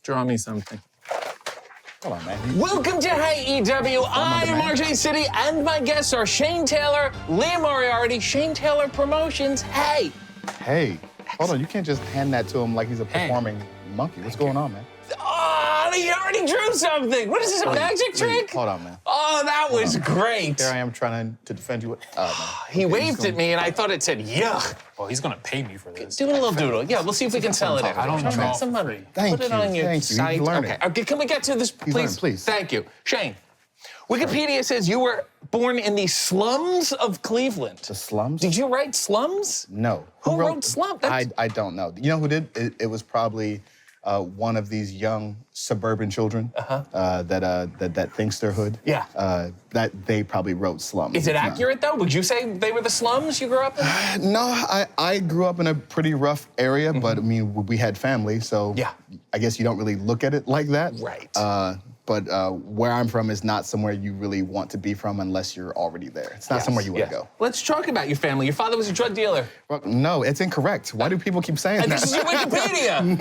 Draw me something. Hold on, man. Welcome to AEW. I am RJ City, and my guests are Shane Taylor, Lee Moriarty, Shane Taylor Promotions. Hey. Hey, hold on. You can't just hand that to him like he's a performing monkey. What's going on, man? Oh, he already drew something. What is this, a magic trick? Hold on, man. Oh, that was great. Here I am trying to defend you. He waved at me, and I thought it said, yuck. Well, he's gonna pay me for this. Do a little doodle. Yeah, we'll see if we can sell it. I don't Try to know. make some money. Thank Put it you, on your thank you. site. He's learning. Okay, can we get to this, please? learning, please. Thank you. Shane, Wikipedia says you were born in the slums of Cleveland. The slums? Did you write slums? No. Who wrote slums? I don't know. You know who did? It was probably one of these young suburban children that thinks they're hood. Yeah. That they probably wrote slums. Is it accurate, though? Would you say they were the slums you grew up in? No, I grew up in a pretty rough area, but I mean, we had family, so Yeah. I guess you don't really look at it like that. Right. But where I'm from is not somewhere you really want to be from unless you're already there. It's not somewhere you want to go. Let's talk about your family. Your father was a drug dealer. Well, no, it's incorrect. Why do people keep saying And that? this is your Wikipedia.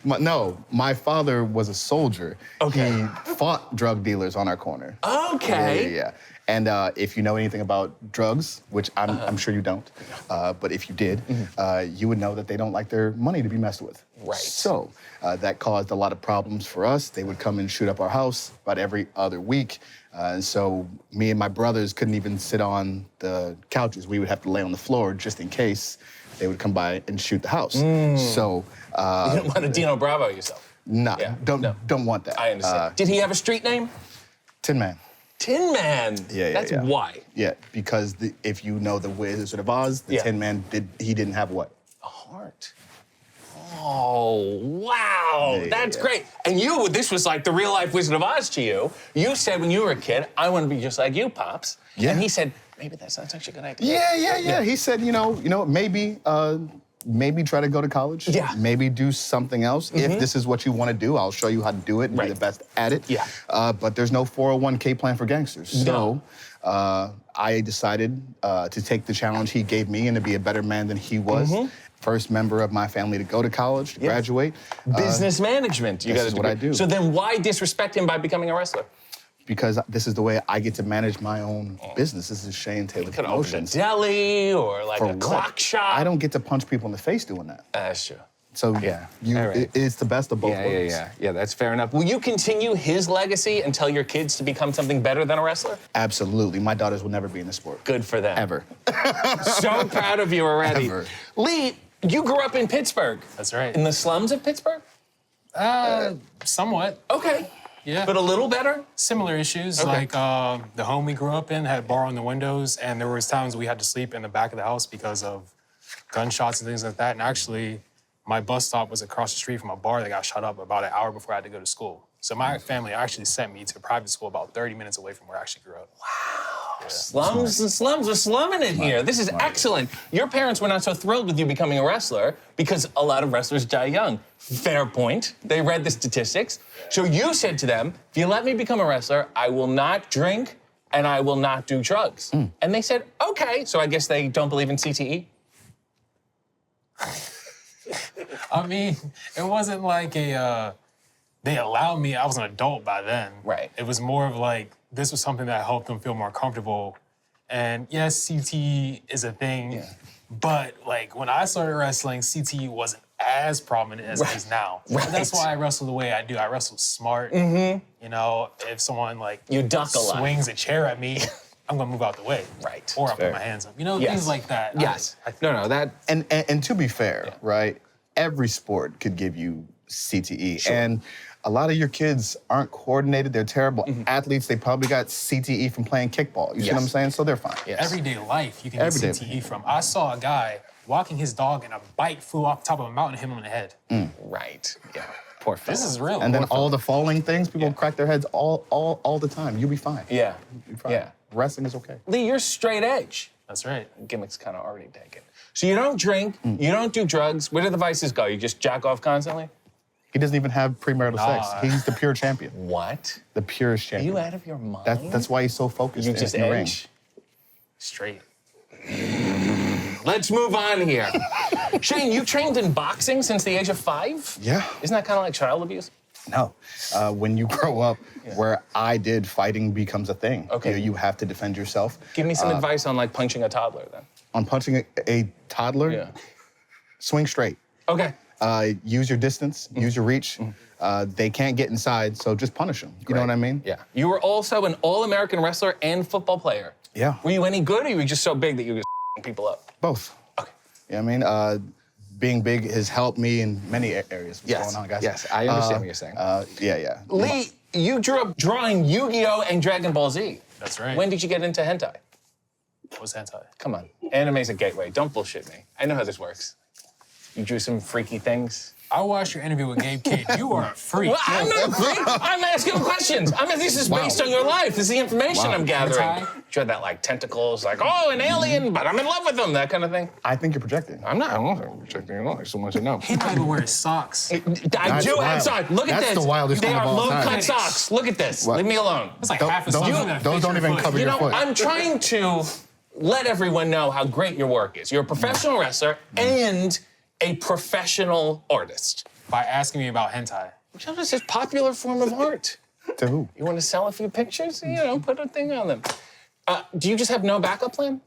No. My father was a soldier. Okay. He fought drug dealers on our corner. Okay. Yeah. And if you know anything about drugs, which I'm sure you don't, but if you did, you would know that they don't like their money to be messed with. Right. So that caused a lot of problems for us. They would come and shoot up our house about every other week. And so me and my brothers couldn't even sit on the couches. We would have to lay on the floor just in case they would come by and shoot the house. So You didn't want to Dino Bravo yourself. Yeah. Don't want that. I understand. Did he have a street name? Tin Man. Tin Man. Yeah. That's why. Yeah, because if you know the Wizard of Oz, the Tin Man didn't have what? A heart. Oh, wow. That's great. And this was like the real life Wizard of Oz to you. You said when you were a kid, I want to be just like you, Pops. Yeah. And he said, maybe that's not such a good idea. Yeah. He said, maybe try to go to college. Yeah. Maybe do something else. If this is what you want to do, I'll show you how to do it and be the best at it. Yeah. But there's no 401k plan for gangsters. No. So I decided to take the challenge he gave me and to be a better man than he was. First member of my family to go to college, to graduate. Business management. This is what I do. So then why disrespect him by becoming a wrestler? Because this is the way I get to manage my own business. This is Shane Taylor Could have opened a Promotions. deli or like For a what? clock shop. I don't get to punch people in the face doing that. That's true. So All right. it's the best of both worlds. Yeah, that's fair enough. Will you continue his legacy and tell your kids to become something better than a wrestler? Absolutely. My daughters will never be in the sport. Good for them. Ever. So proud of you already. Ever. Lee, you grew up in Pittsburgh. That's right. In the slums of Pittsburgh? Somewhat. Okay. Yeah. But a little better? Similar issues. Okay. Like the home we grew up in had a bar on the windows, and there was times we had to sleep in the back of the house because of gunshots and things like that. And actually, my bus stop was across the street from a bar that got shut up about an hour before I had to go to school. So my family actually sent me to a private school about 30 minutes away from where I actually grew up. Slums and slums are slumming it here. This is excellent. Your parents were not so thrilled with you becoming a wrestler because a lot of wrestlers die young. Fair point. They read the statistics. So you said to them, if you let me become a wrestler, I will not drink and I will not do drugs. And they said, okay. So I guess they don't believe in CTE? I mean, it wasn't like they allowed me. I was an adult by then. Right. It was more of like, this was something that helped them feel more comfortable. And yes, CTE is a thing, but like when I started wrestling, CTE wasn't as prominent as it is now. Right. That's why I wrestle the way I do. I wrestle smart. You know, if someone like You duck a lot. swings a chair at me, I'm gonna move out the way. Right. Or I'll fair. put my hands up. You know, Yes. things like that. Yes. That. And to be fair, right, every sport could give you CTE. And a lot of your kids aren't coordinated. They're terrible athletes. They probably got CTE from playing kickball. You see what I'm saying? So they're fine. Everyday life, you can get Everyday CTE from. I saw a guy walking his dog and a bite flew off the top of a mountain and hit him in the head. Right. Yeah. Poor fella. This is real. And then all the falling things, people crack their heads all the time. You'll be fine. Yeah. You'll be fine. Yeah. Wrestling is okay. Lee, you're straight edge. That's right. Gimmick's kind of already taken. So you don't drink, you don't do drugs. Where do the vices go? You just jack off constantly? He doesn't even have premarital sex. He's the pure champion. What? The purest Are champion. you out of your mind? That's why he's so focused You in just the ring. edge. Straight. Let's move on here. Shane, you trained in boxing since the age of 5? Yeah. Isn't that kind of like child abuse? No. When you grow up where I did, fighting becomes a thing. Okay. You have to defend yourself. Give me some advice on like punching a toddler then. On punching a toddler, Yeah. swing straight. Okay. Use your distance, use your reach. They can't get inside, so just punish them. You know what I mean? Yeah. You were also an All-American wrestler and football player. Yeah. Were you any good, or you were just so big that you were just people up? Both. Okay. You know what I mean? Being big has helped me in many areas. What's going on, guys? Yes, I understand what you're saying. Yeah. Lee, you grew up drawing Yu-Gi-Oh! And Dragon Ball Z. That's right. When did you get into hentai? What's hentai? Come on. Anime's a gateway. Don't bullshit me. I know how this works. You drew some freaky things. I watched your interview with Gabe Cage. You are a freak. Well, I'm not a freak. I'm asking questions. This is based on your life. This is the information I'm gathering. Hentai? You had that like tentacles, like, oh, an alien, but I'm in love with them, that kind of thing. I think you're projecting. I'm not projecting at all. I just want you to know. He might even wear socks. I That's do have wild. socks. Look at That's this. the wildest They thing of are all time. low-cut socks. Look at this. What? Leave me alone. It's like half a sock. Those don't even cover You your know, foot. I'm trying to let everyone know how great your work is. You're a professional wrestler and a professional artist. By asking me about hentai. Which is a popular form of art. To who? You want to sell a few pictures? You know, put a thing on them. Do you just have no backup plan?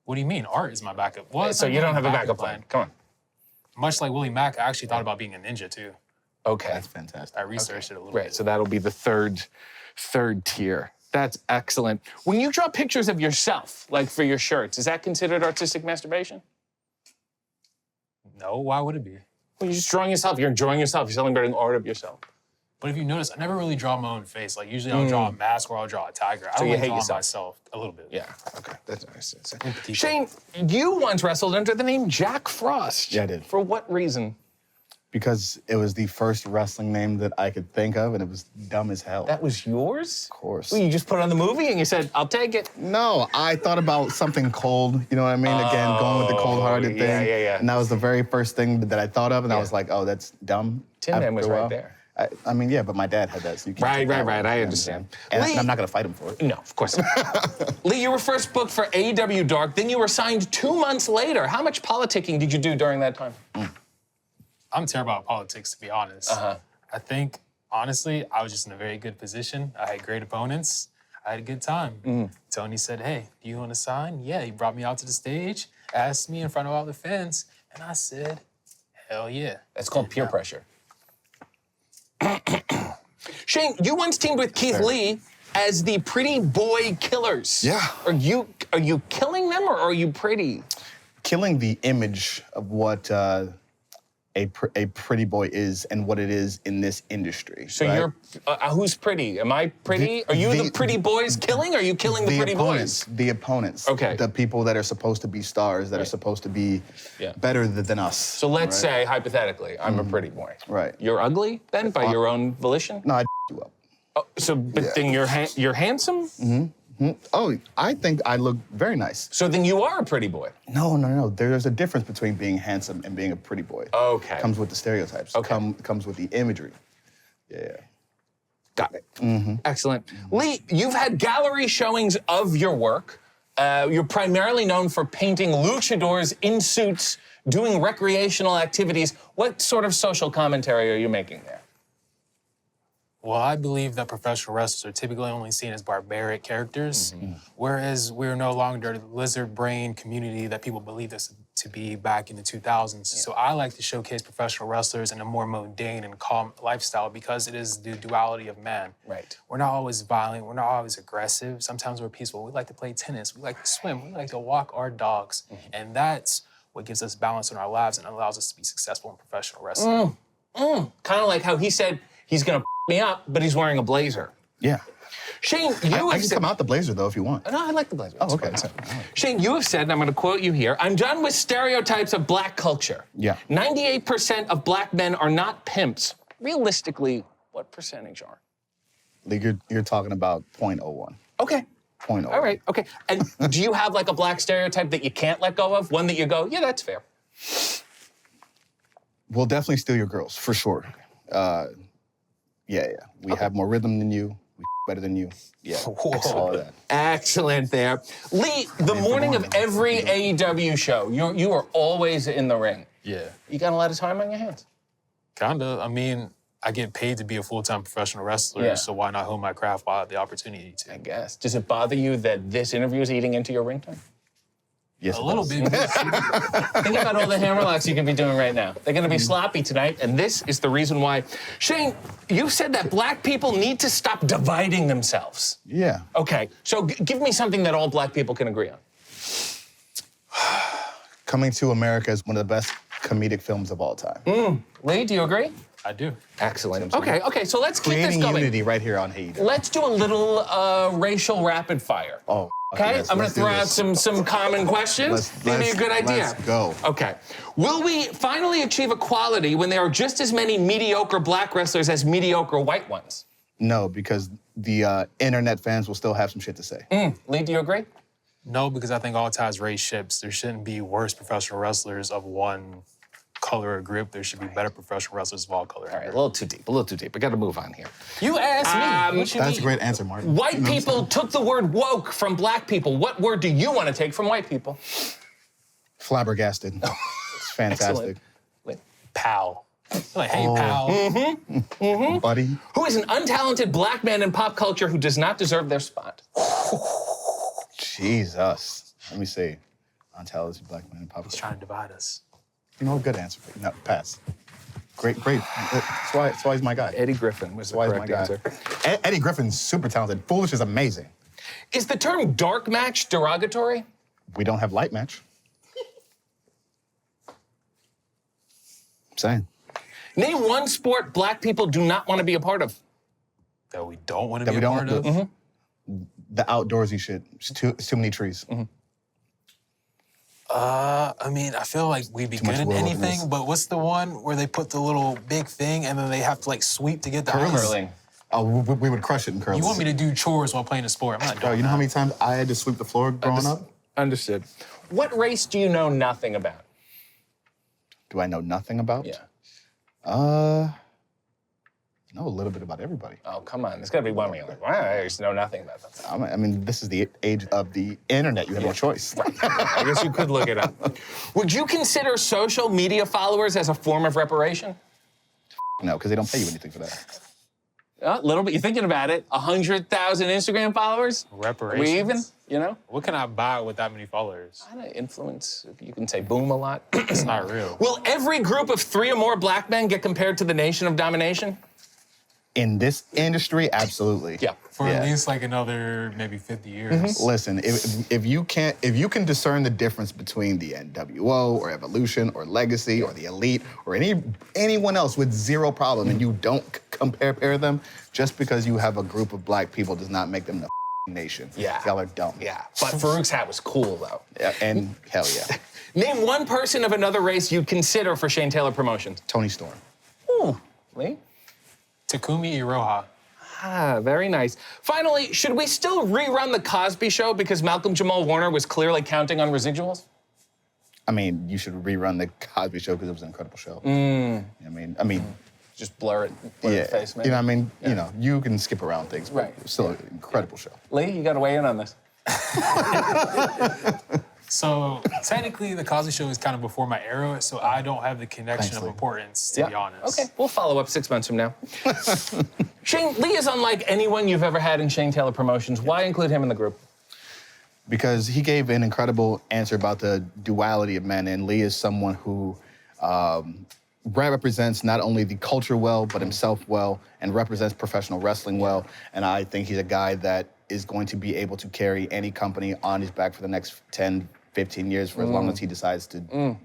What do you mean? Art is my backup. Well, it's So not you don't really have a backup plan. Come on. Much like Willie Mack, I actually thought about being a ninja too. Okay. That's fantastic. I researched it a little Right, bit. so that'll be the third tier. That's excellent. When you draw pictures of yourself, like for your shirts, is that considered artistic masturbation? No, why would it be? Well, you're just drawing yourself. You're enjoying yourself. You're celebrating art of yourself. But if you notice, I never really draw my own face. Like usually I'll draw a mask or I'll draw a tiger. I don't you like hate drawing yourself. myself a little bit. Yeah, okay. That's nice. petite. Shane, you once wrestled under the name Jack Frost. Yeah, I did. For what reason? Because it was the first wrestling name that I could think of, and it was dumb as hell. That was yours? Of course. Well, you just put it on the movie and you said, I'll take it. No, I thought about something cold, you know what I mean? Again, going with the cold-hearted thing. Yeah. And that was the very first thing that I thought of, and I was like, oh, that's dumb. Tin Man was After a right while. there. I mean, yeah, but my dad had that, so you can't take that one, I you understand. And Lee- I'm not gonna fight him for it. No, of course not. Lee, you were first booked for AEW Dark, then you were signed 2 months later. How much politicking did you do during that time? I'm terrible at politics, to be honest. I think, honestly, I was just in a very good position. I had great opponents. I had a good time. Tony said, hey, do you want to sign? Yeah, he brought me out to the stage, asked me in front of all the fans, and I said, hell yeah. That's called peer pressure. Shane, you once teamed with Keith Lee as the Pretty Boy Killers. Yeah. Are you killing them or are you pretty? Killing the image of what a pretty boy is and what it is in this industry. So right? you're, who's pretty? Am I pretty? Are you the pretty boys killing or are you killing the pretty opponents, boys? The opponents. Okay. The people that are supposed to be stars, that are supposed to be better than us. So let's say, hypothetically, I'm a pretty boy. Right. You're ugly then, by your own volition? No, I you up. Oh, so, but then you're handsome? Oh, I think I look very nice. So then you are a pretty boy. No. There's a difference between being handsome and being a pretty boy. Okay. Comes with the stereotypes. Okay. Comes with the imagery. Yeah. Got it. Excellent. Lee, you've had gallery showings of your work. You're primarily known for painting luchadors in suits, doing recreational activities. What sort of social commentary are you making there? Well, I believe that professional wrestlers are typically only seen as barbaric characters, whereas we're no longer the lizard brain community that people believed us to be back in the 2000s. So I like to showcase professional wrestlers in a more mundane and calm lifestyle because it is the duality of man. Right. We're not always violent, we're not always aggressive. Sometimes we're peaceful. We like to play tennis, we like to swim, we like to walk our dogs. And that's what gives us balance in our lives and allows us to be successful in professional wrestling. Kind of like how he said he's gonna me up, but he's wearing a blazer. Yeah. Shane, you I have can said... come out the blazer, though, if you want. No, I like the blazer. Oh, okay. Shane, you have said, and I'm going to quote you here, I'm done with stereotypes of black culture. Yeah. 98% of black men are not pimps. Realistically, what percentage are? Like you're talking about 0.01. Okay. 0.01. All right, okay. And do you have like a black stereotype that you can't let go of? One that you go, yeah, that's fair. We'll definitely steal your girls, for sure. Yeah. We have more rhythm than you. We better than you. Yeah. All of that. Excellent there. Lee, the morning of every AEW show, you are always in the ring. Yeah. You got a lot of time on your hands. Kinda. I mean, I get paid to be a full-time professional wrestler, Yeah. so why not hone my craft while I have the opportunity to? I guess. Does it bother you that this interview is eating into your ringtone? Yes, A it little does. bit. Think about all the hammerlocks you can be doing right now. They're going to be sloppy tonight, and this is the reason why. Shane, you said that black people need to stop dividing themselves. Yeah. Okay, so give me something that all black people can agree on. Coming to America is one of the best comedic films of all time. Lee, do you agree? I do. Excellent. Okay, so let's keep this Creating going. unity right here on AEW. Let's do a little racial rapid fire. Oh, Okay, yes, I'm gonna let's do throw out this. some common questions. Maybe a good idea. Let's go. Okay. Will we finally achieve equality when there are just as many mediocre black wrestlers as mediocre white ones? No, because the internet fans will still have some shit to say. Lee, do you agree? No, because I think all ties raise ships. There shouldn't be worse professional wrestlers of one color or group. There should be better professional wrestlers of all color. All right, a little too deep. We got to move on here. You asked me. What should That's a be- great answer, Martin. White You know what I'm people saying? took the word woke from black people. What word do you want to take from white people? Flabbergasted. It's fantastic. Lee. Pal. Like, hey, pal. Buddy. Who is an untalented black man in pop culture who does not deserve their spot? Jesus. Let me see. Untalented black man in pop He's culture. trying to divide us. You know, good answer. No, pass. Great. That's why he's my guy. Eddie Griffin was the That's why he's correct my answer. guy. Eddie Griffin's super talented. Foolish is amazing. Is the term dark match derogatory? We don't have light match. I'm saying. Name one sport black people do not want to be a part of. That we don't want to That be we a part don't of. the outdoorsy shit. It's too many trees. I mean, I feel like we'd be Too much good at wilderness. anything, but what's the one where they put the little big thing and then they have to like sweep to get the ice? Curling. Oh, we would crush it in curling. You want me to do chores while playing a sport? I'm not Bro, doing you know how that. many times I had to sweep the floor growing up? Understood. What race do you know nothing about? Do I know nothing about? Yeah. I know a little bit about everybody. Oh, come on. There's got to be one where you're like, wow, I just know nothing about that. I mean, this is the age of the internet. You have no choice. I guess you could look it up. Would you consider social media followers as a form of reparation? No, because they don't pay you anything for that. A little bit. You're thinking about it. 100,000 Instagram followers? Reparations? We even, you know? What can I buy with that many followers? I don't know, influence. You can say boom a lot. It's not real. Will every group of 3 or more black men get compared to the Nation of Domination? In this industry, absolutely. Yeah. For Yeah. at least like another maybe 50 years. Listen, if you can discern the difference between the NWO or Evolution or Legacy or the Elite or anyone else with zero problem, and you don't compare them, just because you have a group of black people does not make them the nation. Yeah. Y'all are dumb. Yeah. But Farouk's hat was cool, though. Yeah, and hell yeah. Name one person of another race you'd consider for Shane Taylor Promotions. Tony Storm. Ooh. Lee? Takumi Iroha. Ah, very nice. Finally, should we still rerun the Cosby Show because Malcolm Jamal Warner was clearly counting on residuals? I mean, you should rerun the Cosby Show because it was an incredible show. I mean, Just blur yeah. the face, man. You know, what I mean, you know, you can skip around things, but Right. it's still an incredible show. Lee, you got to weigh in on this. So technically, the Cosby Show is kind of before my era, so I don't have the connection Thanks, of Lee. importance, to be honest. Okay, we'll follow up 6 months from now. Shane, Lee is unlike anyone you've ever had in Shane Taylor Promotions. Why include him in the group? Because he gave an incredible answer about the duality of men, and Lee is someone who represents not only the culture well, but himself well, and represents professional wrestling well. And I think he's a guy that is going to be able to carry any company on his back for the next 10, 15 years, for as long as he decides to do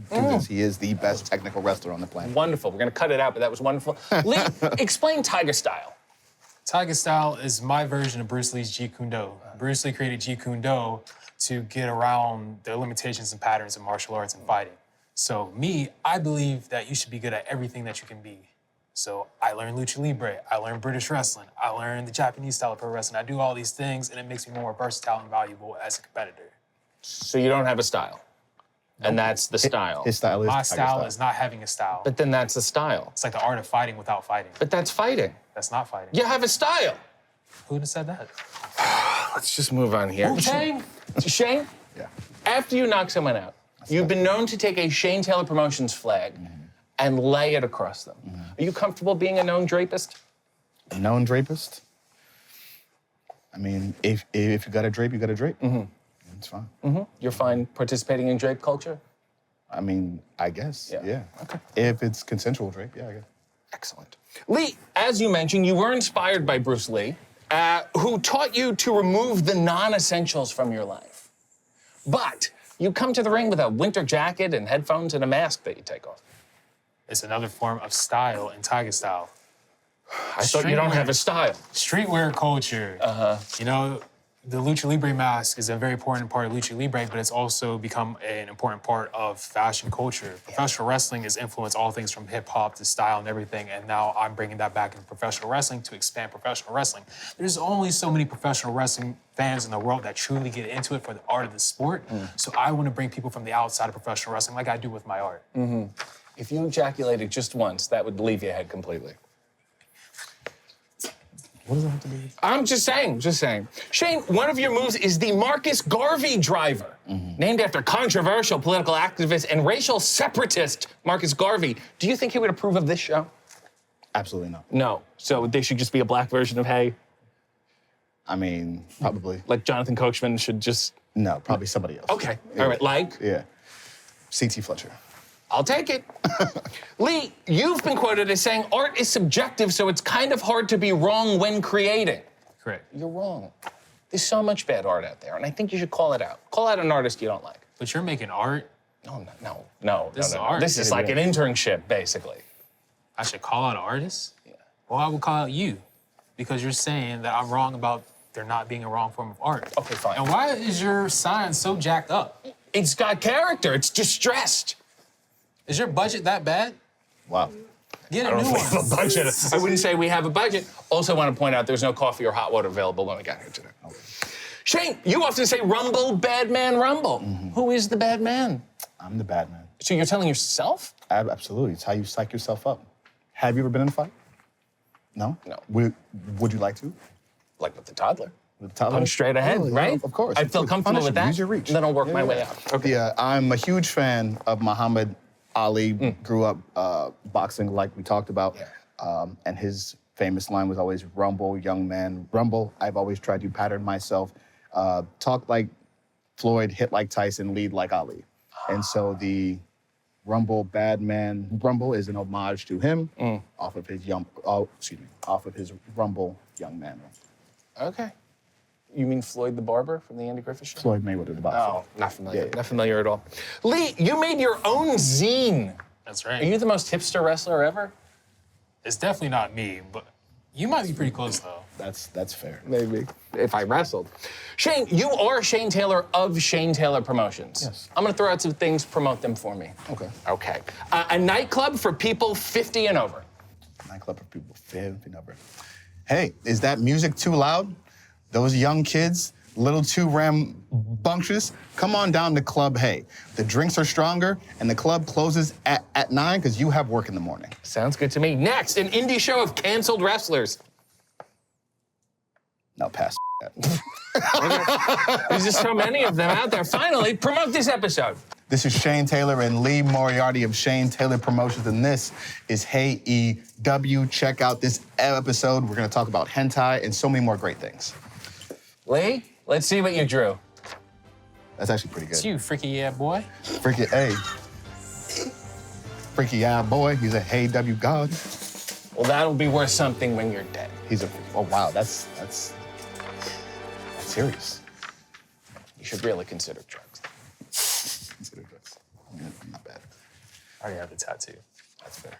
this. He is the best technical wrestler on the planet. Wonderful. We're going to cut it out, but that was wonderful. Lee, explain Taigastyle. Taigastyle is my version of Bruce Lee's Jeet Kune Do. Bruce Lee created Jeet Kune Do to get around the limitations and patterns of martial arts and fighting. So me, I believe that you should be good at everything that you can be. So I learned Lucha Libre, I learned British wrestling, I learned the Japanese style of pro wrestling. I do all these things and it makes me more versatile and valuable as a competitor. So you don't have a style. And that's the style. His style is My Tiger style is not having a style. But then that's the style. It's like the art of fighting without fighting. But that's fighting. That's not fighting. You have a style. Who'd have said that? Let's just move on here. Wu-Tang? Shane, Yeah. after you knock someone out, you've been known to take a Shane Taylor Promotions flag and lay it across them. Are you comfortable being a known drapist? A known drapist? I mean, if you got to drape, you got to drape. It's fine. You're fine participating in drape culture? I mean, I guess, yeah. Okay. If it's consensual drape, yeah, I guess. Excellent. Lee, as you mentioned, you were inspired by Bruce Lee, who taught you to remove the non-essentials from your life. But you come to the ring with a winter jacket and headphones and a mask that you take off. It's another form of style in Taigastyle. I thought you don't have a style. Streetwear culture. You know, the Lucha Libre mask is a very important part of Lucha Libre, but it's also become an important part of fashion culture. Professional wrestling has influenced all things from hip hop to style and everything, and now I'm bringing that back into professional wrestling to expand professional wrestling. There's only so many professional wrestling fans in the world that truly get into it for the art of the sport, so I want to bring people from the outside of professional wrestling like I do with my art. If you ejaculated just once, that would leave your head completely. What does that have to do? I'm just saying. Shane, one of your moves is the Marcus Garvey driver, named after controversial political activist and racial separatist Marcus Garvey. Do you think he would approve of this show? Absolutely not. No. So they should just be a black version of Hey? I mean, probably. Like Jonathan Coachman should just... No, probably somebody else. Okay. Yeah. All right, like? Yeah. C.T. Fletcher. I'll take it. Lee, you've been quoted as saying art is subjective, so it's kind of hard to be wrong when creating. Correct. You're wrong. There's so much bad art out there, and I think you should call it out. Call out an artist you don't like. But you're making art. No. This is art. This is like an internship, basically. I should call out artists? Yeah. Well, I would call out you because you're saying that I'm wrong about there not being a wrong form of art. Okay, fine. And why is your sign so jacked up? It's got character. It's distressed. Is your budget that bad? Wow. Get I a don't know new if we have a one. budget. I wouldn't say we have a budget. Also want to point out there's no coffee or hot water available when we got here today. Okay. Shane, you often say rumble, bad man, rumble. Who is the bad man? I'm the bad man. So you're telling yourself? Absolutely. It's how you psych yourself up. Have you ever been in a fight? No? No. Would you like to? Like with the toddler. With the toddler? Punch straight ahead, Oh, yeah, right? Of course. I feel comfortable Punish with him. that. Use your reach. Then I'll work my way out. Okay. Yeah, I'm a huge fan of Muhammad Ali. Grew up boxing like we talked about. Yeah. And his famous line was always, rumble, young man, rumble. I've always tried to pattern myself. Talk like Floyd, hit like Tyson, lead like Ali. And so the rumble, bad man, rumble is an homage to him off of his rumble, young man. Okay. You mean Floyd the Barber from the Andy Griffith Show? Floyd Mayweather, the boxer. Oh, not familiar. Yeah. Not familiar at all. Lee, you made your own zine. That's right. Are you the most hipster wrestler ever? It's definitely not me, but you might be pretty close, though. That's fair. Maybe. If I wrestled. Shane, you are Shane Taylor of Shane Taylor Promotions. Yes. I'm gonna throw out some things, promote them for me. Okay. Okay. A nightclub for people 50 and over. Nightclub for people 50 and over. Hey, is that music too loud? Those young kids, a little too rambunctious? Come on down to Club Hey. The drinks are stronger, and the club closes at 9 because you have work in the morning. Sounds good to me. Next, an indie show of canceled wrestlers. No, pass that. There's just so many of them out there. Finally, promote this episode. This is Shane Taylor and Lee Moriarty of Shane Taylor Promotions, and this is Hey AEW. Check out this episode. We're going to talk about hentai and so many more great things. Lee, let's see what you drew. That's actually pretty good. It's you, freaky yeah boy. Freaky A. Freaky yeah boy. He's a Hey AEW god. Well, that'll be worth something when you're dead. He's a, oh wow, that's serious. You should really consider drugs. Consider drugs. Yeah, not bad. I already have the tattoo. That's fair.